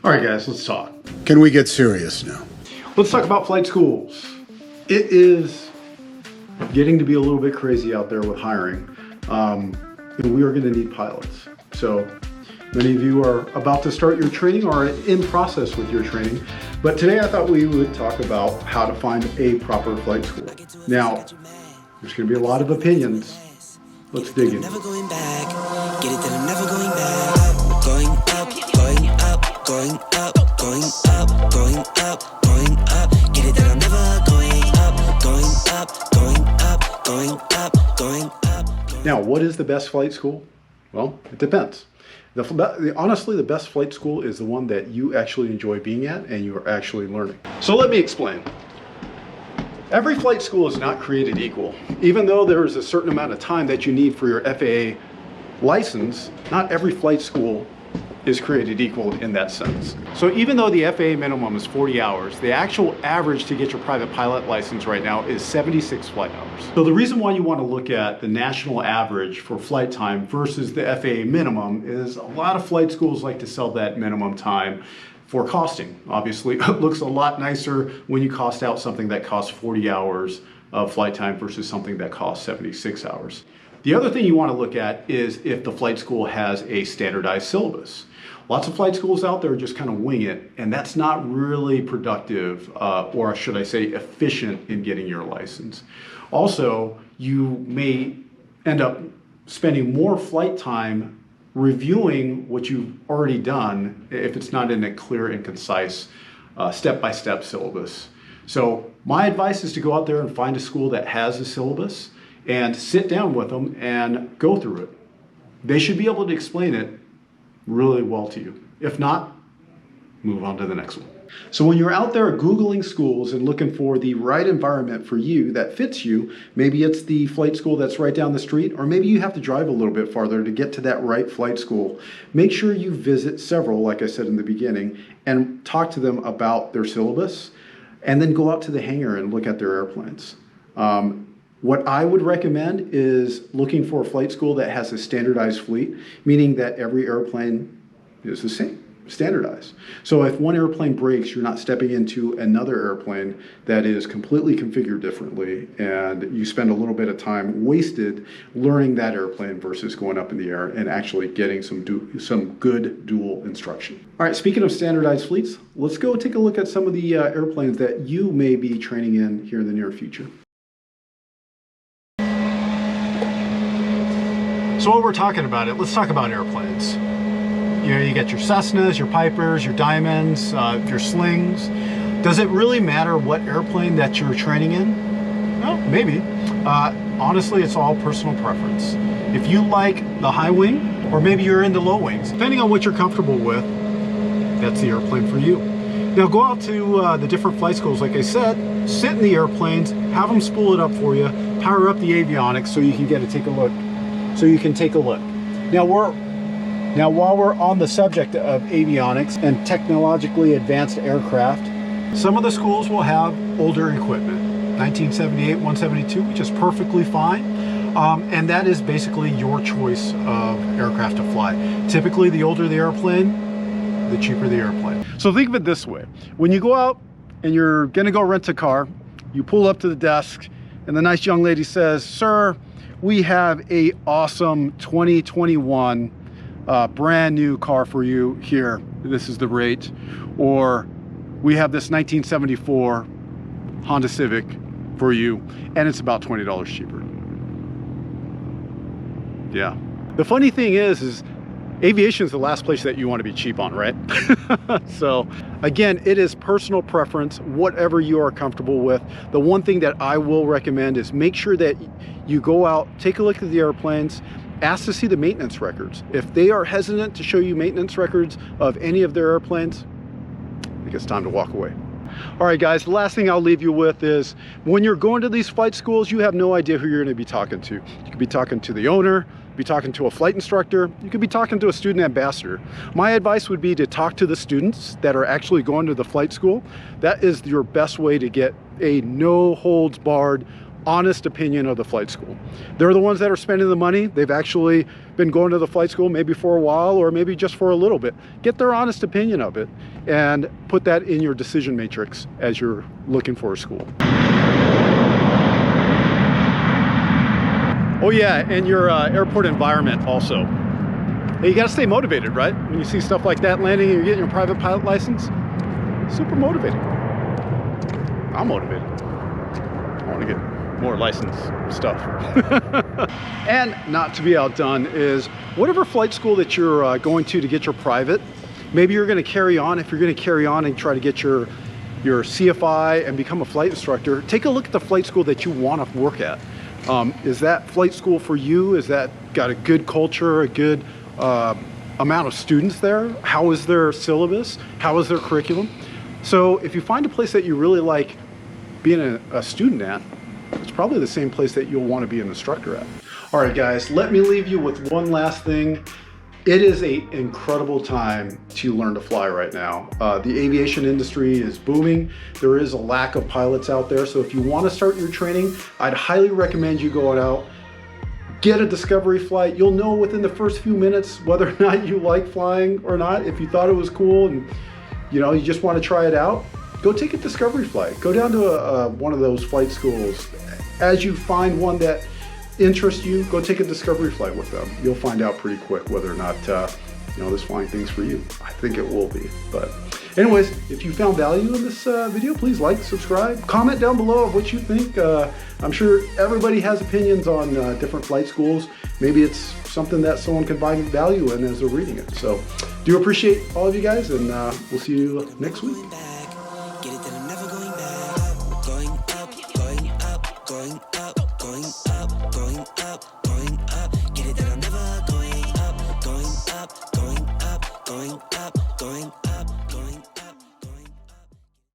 All right, guys, let's talk. Can we get serious now? Let's talk about flight schools. It is getting to be a little bit crazy out there with hiring. And we are going to need pilots. So many of you are about to start your training or in process with your training. But today I thought we would talk about how to find a proper flight school. Now, there's going to be a lot of opinions. Let's dig in. Never going back. Get it that I'm never going back. Going up, going up, going up, going up, going up, going up. Get it that I'm never going up, going up, going up, going up, going up. Now, what is the best flight school? Well, it depends. Honestly, the best flight school is the one that you actually enjoy being at and you are actually learning. So let me explain. Every flight school is not created equal. Even though there is a certain amount of time that you need for your FAA license, not every flight school is created equal in that sense. So even though the FAA minimum is 40 hours, the actual average to get your private pilot license right now is 76 flight hours. So the reason why you want to look at the national average for flight time versus the FAA minimum is a lot of flight schools like to sell that minimum time for costing. Obviously, it looks a lot nicer when you cost out something that costs 40 hours of flight time versus something that costs 76 hours. The other thing you want to look at is if the flight school has a standardized syllabus. Lots of flight schools out there just kind of wing it, and that's not really productive, or should I say efficient in getting your license. Also, you may end up spending more flight time reviewing what you've already done if it's not in a clear and concise step-by-step syllabus. So my advice is to go out there and find a school that has a syllabus and sit down with them and go through it. They should be able to explain it really well to you. If not, move on to the next one. So when you're out there Googling schools and looking for the right environment for you that fits you, maybe it's the flight school that's right down the street, or maybe you have to drive a little bit farther to get to that right flight school. Make sure you visit several, like I said in the beginning, and talk to them about their syllabus, and then go out to the hangar and look at their airplanes. What I would recommend is looking for a flight school that has a standardized fleet, meaning that every airplane is the same. Standardized. So if one airplane breaks, you're not stepping into another airplane that is completely configured differently, and you spend a little bit of time wasted learning that airplane versus going up in the air and actually getting some good dual instruction. All right, speaking of standardized fleets, let's go take a look at some of the airplanes that you may be training in here in the near future. So while we're talking about it, let's talk about airplanes. You know, you get your Cessnas, your Pipers, your Diamonds, your Slings. Does it really matter what airplane that you're training in? Well, maybe. Honestly, it's all personal preference. If you like the high wing, or maybe you're into low wings, depending on what you're comfortable with, that's the airplane for you. Now go out to the different flight schools, like I said, sit in the airplanes, have them spool it up for you, power up the avionics so you can take a look. Now, while we're on the subject of avionics and technologically advanced aircraft, some of the schools will have older equipment, 1978, 172, which is perfectly fine. And that is basically your choice of aircraft to fly. Typically, the older the airplane, the cheaper the airplane. So think of it this way. When you go out and you're gonna go rent a car, you pull up to the desk and the nice young lady says, "Sir, we have a awesome 2021 brand new car for you here. This is the rate." Or we have this 1974 Honda Civic for you, and it's about $20 cheaper. Yeah. The funny thing is aviation is the last place that you want to be cheap on, right? So again, it is personal preference, whatever you are comfortable with. The one thing that I will recommend is make sure that you go out, take a look at the airplanes, ask to see the maintenance records. If they are hesitant to show you maintenance records of any of their airplanes, I think it's time to walk away. All right, guys, the last thing I'll leave you with is when you're going to these flight schools, you have no idea who you're going to be talking to. You could be talking to the owner, be talking to a flight instructor, you could be talking to a student ambassador. My advice would be to talk to the students that are actually going to the flight school. That is your best way to get a no holds barred honest opinion of the flight school. They're the ones that are spending the money. They've actually been going to the flight school maybe for a while or maybe just for a little bit. Get their honest opinion of it and put that in your decision matrix as you're looking for a school. Oh yeah, and your airport environment also. Hey, you gotta stay motivated, right? When you see stuff like that landing and you're getting your private pilot license, super motivating. I'm motivated. I want to get more license stuff. And not to be outdone is whatever flight school that you're going to get your private, maybe you're going to carry on. If you're going to carry on and try to get your CFI and become a flight instructor, take a look at the flight school that you want to work at. Is that flight school for you? Is that got a good culture, a good amount of students there? How is their syllabus? How is their curriculum? So if you find a place that you really like being a student at, it's probably the same place that you'll want to be an instructor at. All right, guys, let me leave you with one last thing. It is an incredible time to learn to fly right now. The aviation industry is booming. There is a lack of pilots out there. So if you want to start your training, I'd highly recommend you going out, get a discovery flight. You'll know within the first few minutes whether or not you like flying or not. If you thought it was cool and you just want to try it out, go take a discovery flight. Go down to one of those flight schools. As you find one that interests you, go take a discovery flight with them. You'll find out pretty quick whether or not this flying thing's for you. I think it will be. But anyways, if you found value in this video, please like, subscribe, comment down below of what you think. I'm sure everybody has opinions on different flight schools. Maybe it's something that someone can find value in as they're reading it. So do appreciate all of you guys, and we'll see you next week. Get it that I'm never going back. Going up, going up, going up, going up, going up, going up. Get it that I'm never going up, going up, going up, going up, going up.